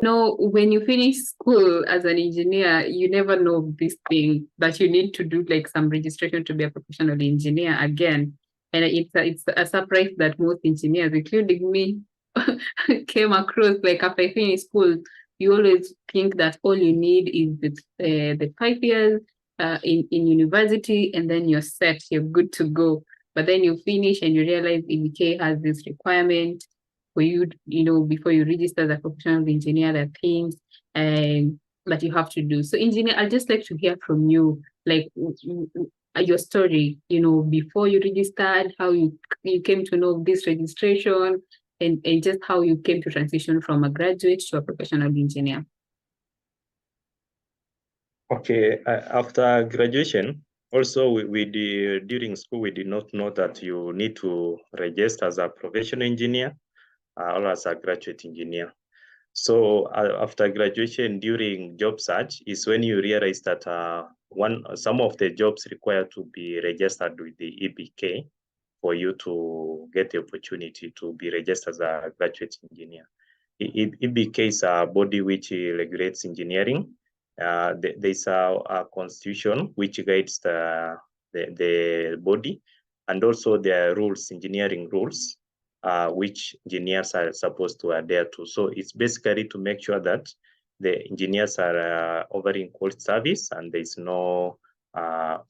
No, when you finish school as an engineer, you never know this thing that you need to do like some registration to be a professional engineer again. And it's a surprise that most engineers, including me, came across. Like after I finished school, you always think that all you need is the 5 years in university, and then you're set, you're good to go. But then you finish and you realize EBK has this requirement for you, before you register as a professional engineer, there are things that you have to do. So, engineer, I'd just like to hear from you, like your story, before you registered, how you came to know this registration, and just how you came to transition from a graduate to a professional engineer. Okay, after graduation, also we did, during school, we did not know that you need to register as a professional engineer or as a graduate engineer. So after graduation, during job search is when you realize that some of the jobs require to be registered with the EBK for you to get the opportunity to be registered as a graduate engineer. EBK is a body which regulates engineering. There's a constitution which guides the body, and also there are rules, engineering rules, which engineers are supposed to adhere to. So it's basically to make sure that the engineers are offering quality service and there's no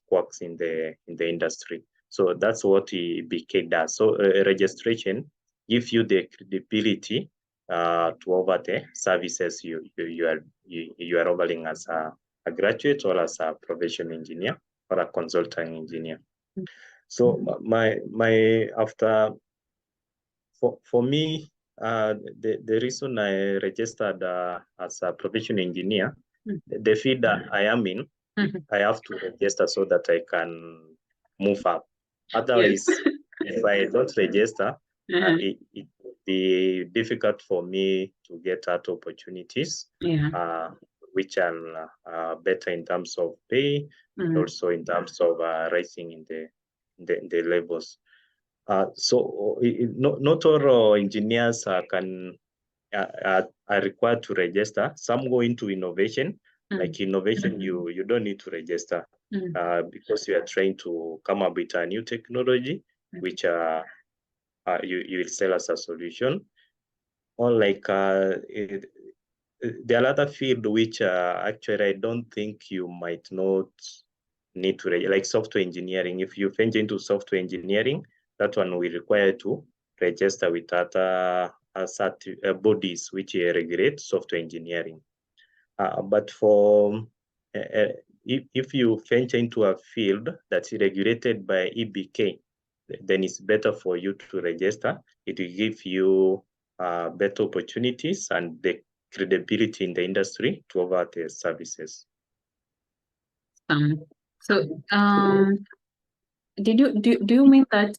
quirks in the industry. So that's what EBK does. So registration gives you the credibility to offer the services you are offering as a graduate or as a professional engineer or a consultant engineer. So my after for me, the reason I registered as a professional engineer, the field that I am in, I have to register so that I can move up. Otherwise, if I don't register, it would be difficult for me to get out opportunities, which are better in terms of pay, and also in terms of rising in the levels. So not all engineers are required to register. Some go into innovation. Like innovation, you don't need to register because you are trying to come up with a new technology, which you will sell as a solution. Or like there are other field which actually I don't think you might not need to register, like software engineering. If you venture into software engineering, that one will require to register with other bodies which regulate software engineering. But for if you venture into a field that's regulated by EBK, then it's better for you to register. It will give you better opportunities and the credibility in the industry to offer the services. Do you mean that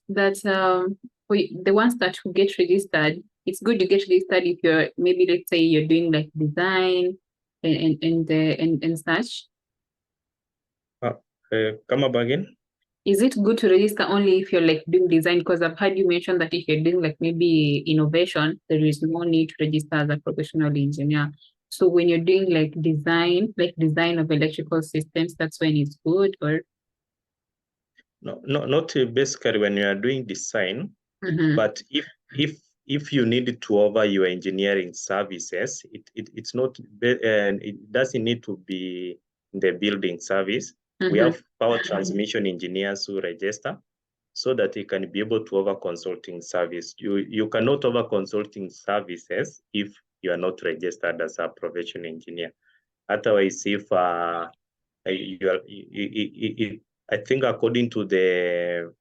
for the ones that will get registered, it's good to get registered if you're maybe, let's say, you're doing like design and such? Come up again. Is it good to register only if you're like doing design? Because I've heard you mention that if you're doing like maybe innovation, there is no need to register as a professional engineer. So when you're doing like design of electrical systems, that's when it's good, or? No, not basically when you are doing design, but if you need to offer your engineering services, it's not, it doesn't need to be in the building service. We have power transmission engineers who register so that they can be able to offer consulting service. You cannot offer consulting services if you are not registered as a professional engineer. Otherwise, if I think according to the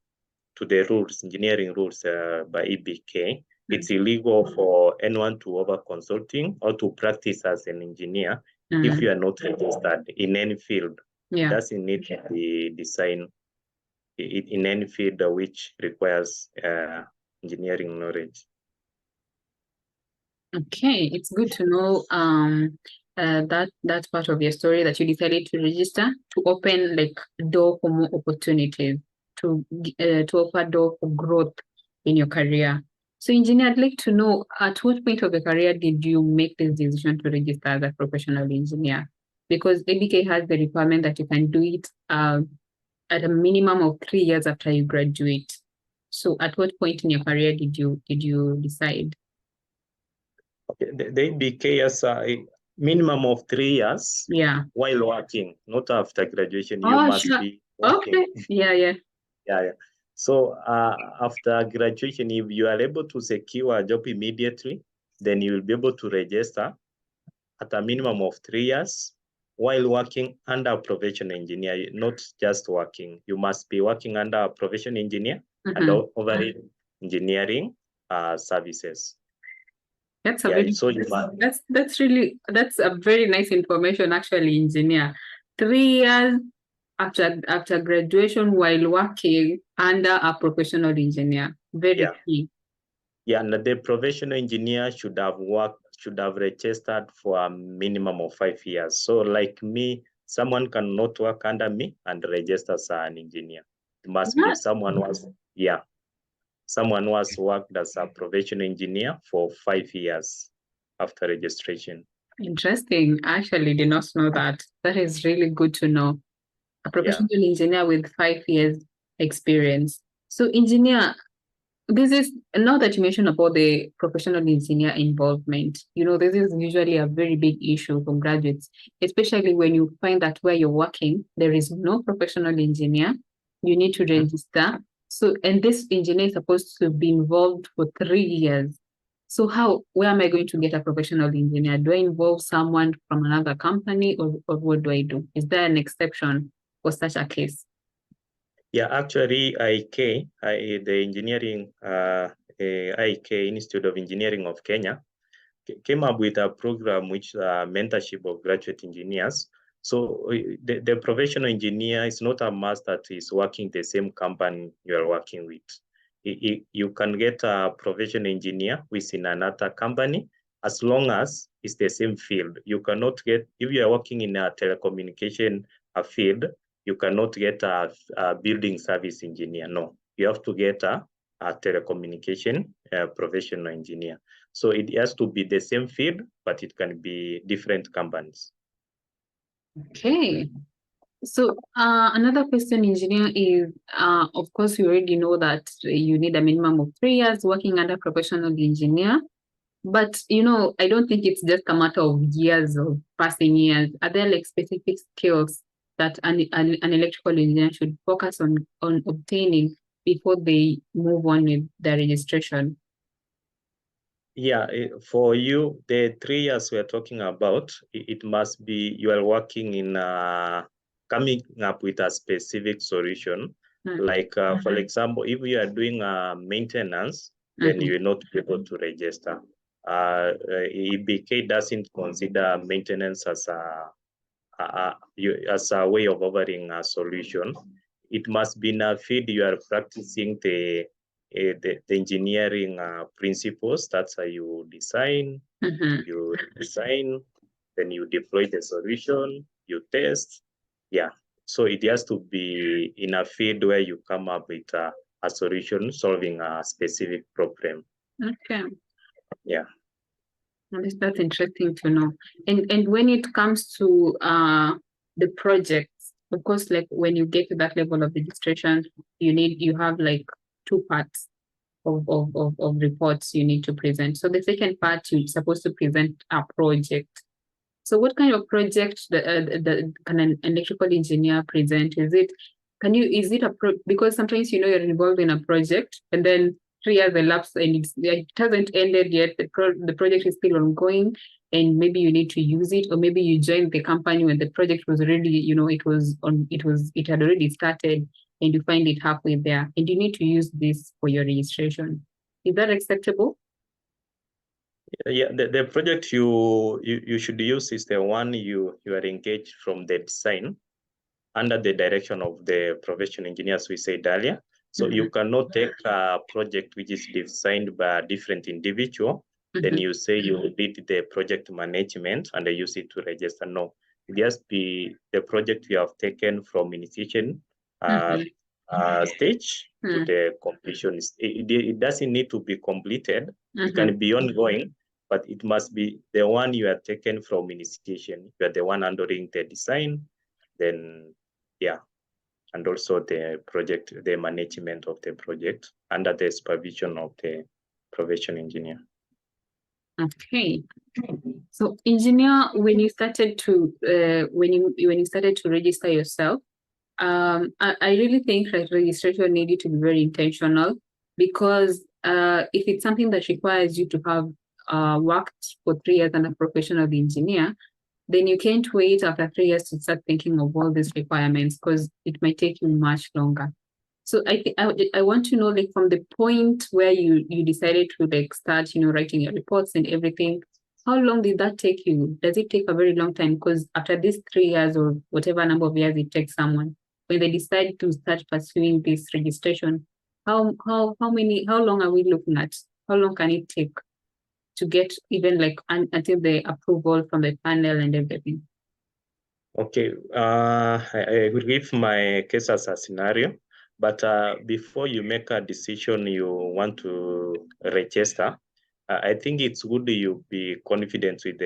rules, engineering rules by EBK, it's illegal for anyone to offer consulting or to practice as an engineer if you are not registered in any field. It doesn't need to be designed in any field which requires engineering knowledge. Okay, it's good to know that part of your story, that you decided to register to open like door for more opportunities, to offer door for growth in your career. So, engineer, I'd like to know at what point of your career did you make this decision to register as a professional engineer? Because EBK has the requirement that you can do it at a minimum of 3 years after you graduate. So, at what point in your career did you decide? Okay, the EBK has a minimum of 3 years. Yeah. While working, not after graduation. You Oh, must sure. be working. Okay. Yeah, yeah. Yeah. So after graduation, if you are able to secure a job immediately, then you will be able to register at a minimum of 3 years while working under a professional engineer, not just working. You must be working under a professional engineer and overall engineering services. That's a very So you must. that's a very nice information, actually, engineer. 3 years after graduation while working under a professional engineer. Very key. Yeah, and the professional engineer should have registered for a minimum of 5 years. So like me, someone cannot work under me and register as an engineer. It must be someone who has worked as a professional engineer for 5 years after registration. Interesting. I actually did not know that. That is really good to know. A professional engineer with 5 years experience. So, engineer, this is now that you mentioned about the professional engineer involvement. This is usually a very big issue for graduates, especially when you find that where you're working, there is no professional engineer. You need to register. So, and this engineer is supposed to be involved for 3 years. So where am I going to get a professional engineer? Do I involve someone from another company, or what do I do? Is there an exception for such a case? Yeah, actually, the engineering, IK, Institute of Engineering of Kenya, came up with a program which mentorship of graduate engineers. So the professional engineer is not a must that is working the same company you are working with. You can get a professional engineer within another company as long as it's the same field. You cannot get, if you are working in a telecommunication field, you cannot get a building service engineer. No, you have to get a telecommunication professional engineer. So it has to be the same field, but it can be different companies. Okay. So another question, engineer, is of course you already know that you need a minimum of 3 years working under professional engineer. But I don't think it's just a matter of years of passing years. Are there like specific skills that an electrical engineer should focus on obtaining before they move on with their registration? Yeah, for you, the 3 years we're talking about, it must be you are working in coming up with a specific solution. Like, for example, if you are doing maintenance, then you will not be able to register. EBK doesn't consider maintenance as a way of offering a solution. It must be in a field you are practicing the engineering principles. That's how you design, then you deploy the solution, you test. Yeah. So it has to be in a field where you come up with a solution solving a specific problem. Okay. Yeah. That's interesting to know. And when it comes to the projects, of course, like when you get to that level of registration, you have like two parts of reports you need to present. So the second part, you're supposed to present a project. So what kind of project can an electrical engineer present? Because sometimes you're involved in a project and then 3 years elapsed and it hasn't ended yet. The project is still ongoing, and maybe you need to use it, or maybe you joined the company when the project was already, it had already started, and you find it halfway there, and you need to use this for your registration. Is that acceptable? Yeah, the project you should use is the one you are engaged from the design under the direction of the professional engineers we said earlier. So you cannot take a project which is designed by a different individual, then you say you did the project management and use it to register. No, it has to be the project you have taken from initiation stage to the completion. It doesn't need to be completed. It can be ongoing, but it must be the one you are taken from initiation. You are the one handling the design, then and also the project, the management of the project under the supervision of the professional engineer. Okay. So engineer, when you started to register yourself, I really think that registration needed to be very intentional, because if it's something that requires you to have worked for 3 years as a professional engineer, then you can't wait after 3 years to start thinking of all these requirements, because it might take you much longer. So I want to know, like, from the point where you decided to like start, writing your reports and everything, how long did that take you? Does it take a very long time? Because after these 3 years or whatever number of years it takes someone, when they decide to start pursuing this registration, how long are we looking at? How long can it take to get even like until the approval from the panel and everything? Okay, I will give my case as a scenario, but before you make a decision you want to register, I think it's good you be confident with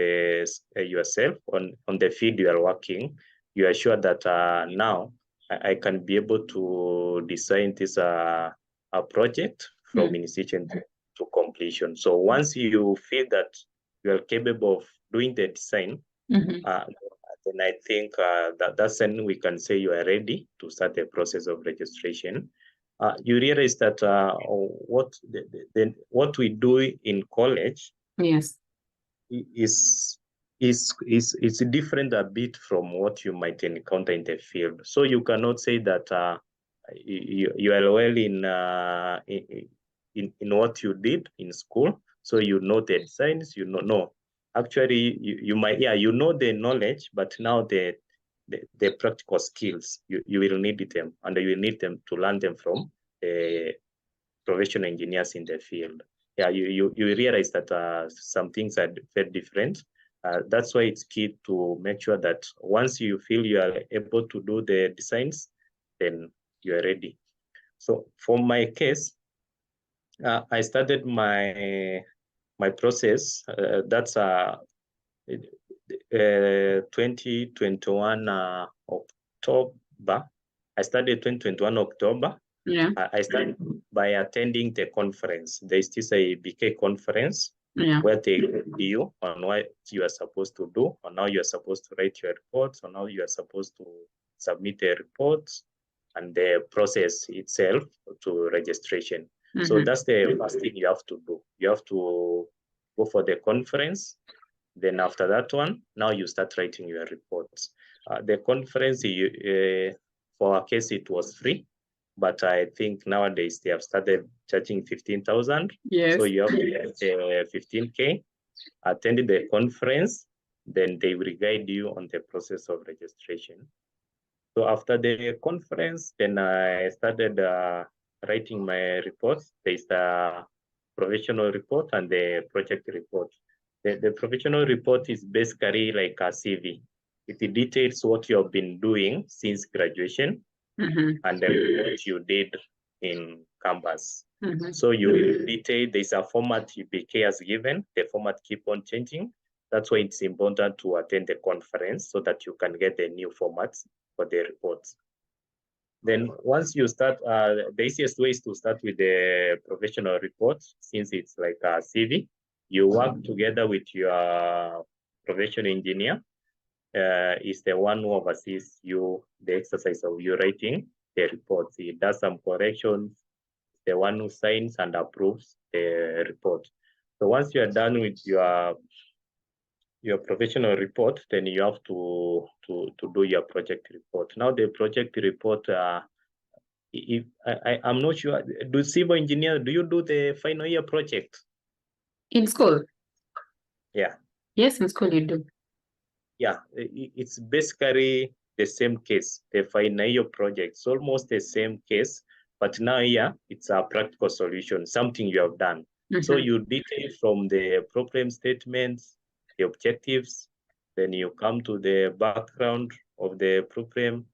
yourself on the field you are working. You are sure that now I can be able to design this a project from initiation to completion. So once you feel that you are capable of doing the design, then I think that's when we can say you are ready to start the process of registration. You realize that what we do in college, yes, is different a bit from what you might encounter in the field. So you cannot say that you are well in what you did in school, so you know the designs. No. Actually, you might you know the knowledge, but now the practical skills you will need them, and you will need them to learn them from professional engineers in the field. You realize that some things are very different. That's why it's key to make sure that once you feel you are able to do the designs, then you are ready. So for my case, I started my process. That's 2021 October. I started 2021 October. Yeah. I started by attending the conference. There is this EBK conference where they tell you on what you are supposed to do, on how you are supposed to write your reports, on how you are supposed to submit the reports, and the process itself to registration. So that's the first thing you have to do. You have to go for the conference. Then after that one, now you start writing your reports. The conference, for our case, it was free, but I think nowadays they have started charging 15,000. Yes. So you have to get 15K, attend the conference, then they will guide you on the process of registration. So after the conference, then I started writing my reports. There's the professional report and the project report. The professional report is basically like a CV. It details what you have been doing since graduation and then what you did in campus. So you detail, there's a format EBK has given, the format keep on changing. That's why it's important to attend the conference so that you can get the new formats for the reports. Then once you start, the easiest way is to start with the professional report, since it's like a CV. You work together with your professional engineer. Is the one who oversees you, the exercise of you writing the reports. He does some corrections, the one who signs and approves the report. So once you are done with your professional report, then you have to do your project report. Now the project report, I'm not sure, do civil engineer, do you do the final year project? In school? Yeah. Yes, in school you do. Yeah, it's basically the same case. The final year project, it's almost the same case, but now it's a practical solution, something you have done. So you detail from the problem statements, the objectives, then you come to the background of the problem,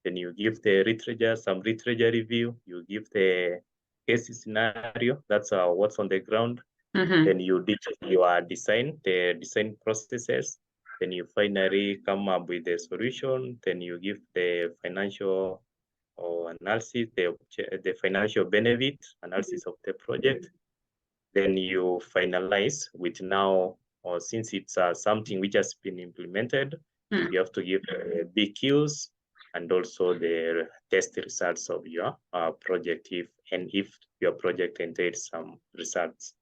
Then you give the literature, some literature review. You give the case scenario. That's what's on the ground. Then you detail your design, the design processes. Then you finally come up with the solution. Then you give the financial analysis, the financial benefit analysis of the project. Then you finalize with now, or since it's something which has been implemented, you have to give BQs and also the test results of your project if your project entails some results.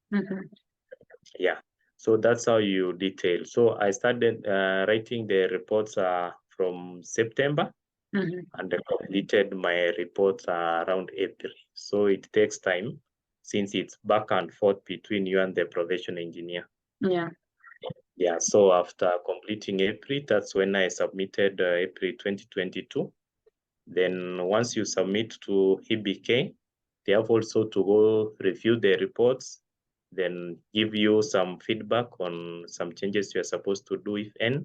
Yeah, so that's how you detail. So I started writing the reports from September, and I completed my reports around April. So it takes time since it's back and forth between you and the probation engineer. Yeah, so after completing April, that's when I submitted April 2022. Then once you submit to EBK, they have also to go review the reports, then give you some feedback on some changes you're supposed to do, if any.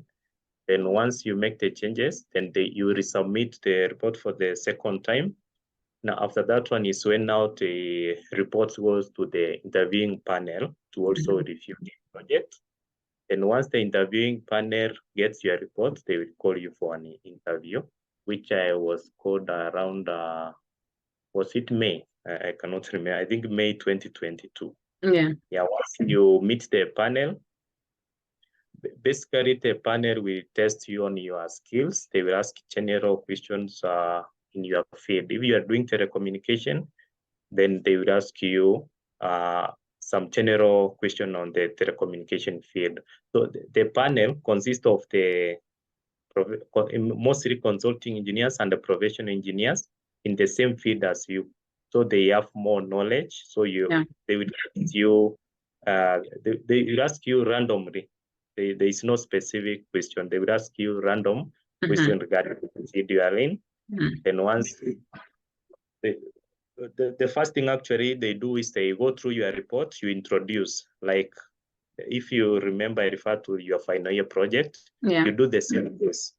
Then once you make the changes, then you resubmit the report for the second time. Now, after that one is when now the report goes to the interviewing panel to also review the project. And once the interviewing panel gets your report, they will call you for an interview, which I was called around, was it May? I cannot remember. I think May 2022. Yeah, once you meet the panel, basically the panel will test you on your skills. They will ask general questions in your field. If you are doing telecommunication, then they will ask you some general question on the telecommunication field. So the panel consists of the mostly consulting engineers and the probation engineers in the same field as you. So they have more knowledge. So they will ask you, they will ask you randomly. There is no specific question. They will ask you random question regarding the field you are in. Then once the first thing actually they do is they go through your report, you introduce, like if you remember, I refer to your final year project, you do the same things.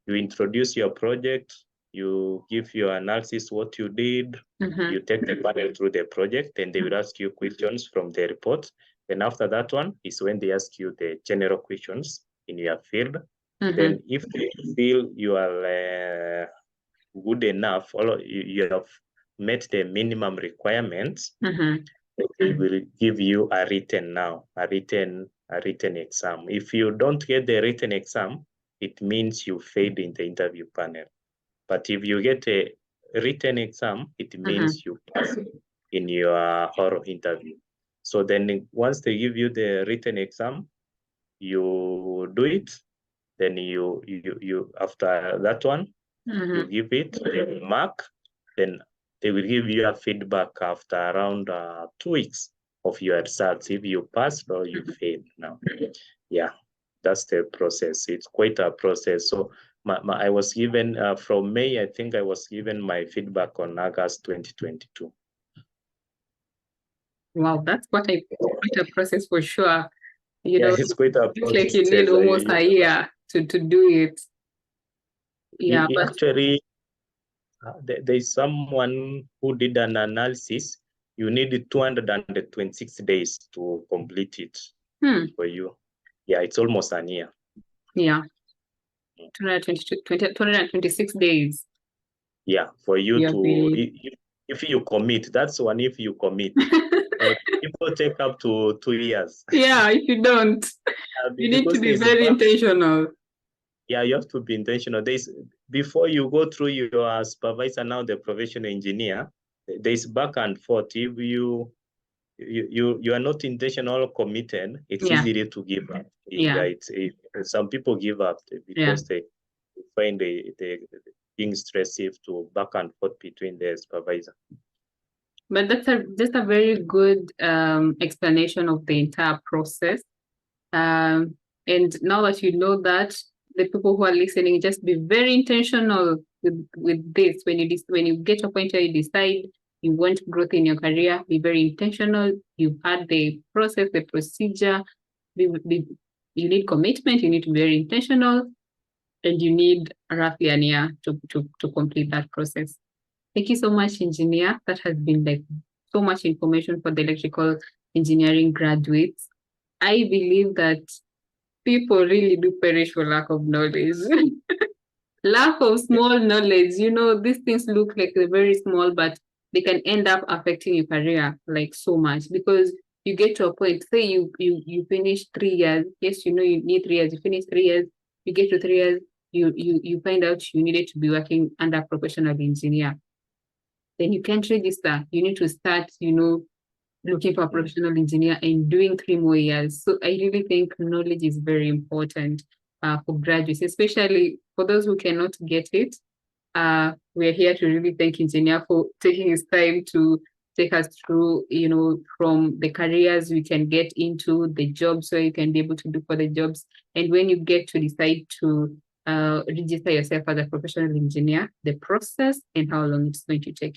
You introduce your project, you give your analysis, what you did, you take the panel through the project, and they will ask you questions from the report. Then after that one is when they ask you the general questions in your field. Then if they feel you are good enough, or you have met the minimum requirements, they will give you a written exam. If you don't get the written exam, it means you failed in the interview panel. But if you get a written exam, it means you pass in your oral interview. So then once they give you the written exam, you do it. Then you after that one, you give it, they will mark, then they will give you a feedback after around 2 weeks of your results, if you passed or you failed. Now, yeah, that's the process. It's quite a process. So I was given from May, I think I was given my feedback on August 2022. Wow, that's quite a process for sure. You know, it's quite a process. It's like you need almost a year to do it. Yeah, but actually, there's someone who did an analysis. You need 226 days to complete it for you. Yeah, it's almost a year. Yeah, 226 days. Yeah, for you to, if you commit, that's one if you commit. People take up to 2 years. Yeah, if you don't, you need to be very intentional. Yeah, you have to be intentional. Before you go through your supervisor, now the probation engineer, there's back and forth. If you are not intentional or committed, it's easy to give up. Some people give up because they find they being stressful to back and forth between the supervisor. But that's just a very good explanation of the entire process. And now that you know that, the people who are listening, just be very intentional with this. When you get to a point where you decide you want growth in your career, be very intentional. You've had the process, the procedure. You need commitment. You need to be very intentional. and you need roughly a year to complete that process. Thank you so much, engineer. That has been like so much information for the electrical engineering graduates. I believe that people really do perish for lack of knowledge. Lack of small knowledge. These things look like they're very small, but they can end up affecting your career like so much, because you get to a point, say you finish 3 years. Yes, you need 3 years. You finish 3 years, you get to 3 years, you find out you needed to be working under a professional engineer. Then you can't register. You need to start, looking for a professional engineer and doing 3 more years. So I really think knowledge is very important for graduates, especially for those who cannot get it. We're here to really thank engineer for taking his time to take us through, from the careers we can get into, the jobs where you can be able to do for the jobs. And when you get to decide to register yourself as a professional engineer, the process and how long it's going to take.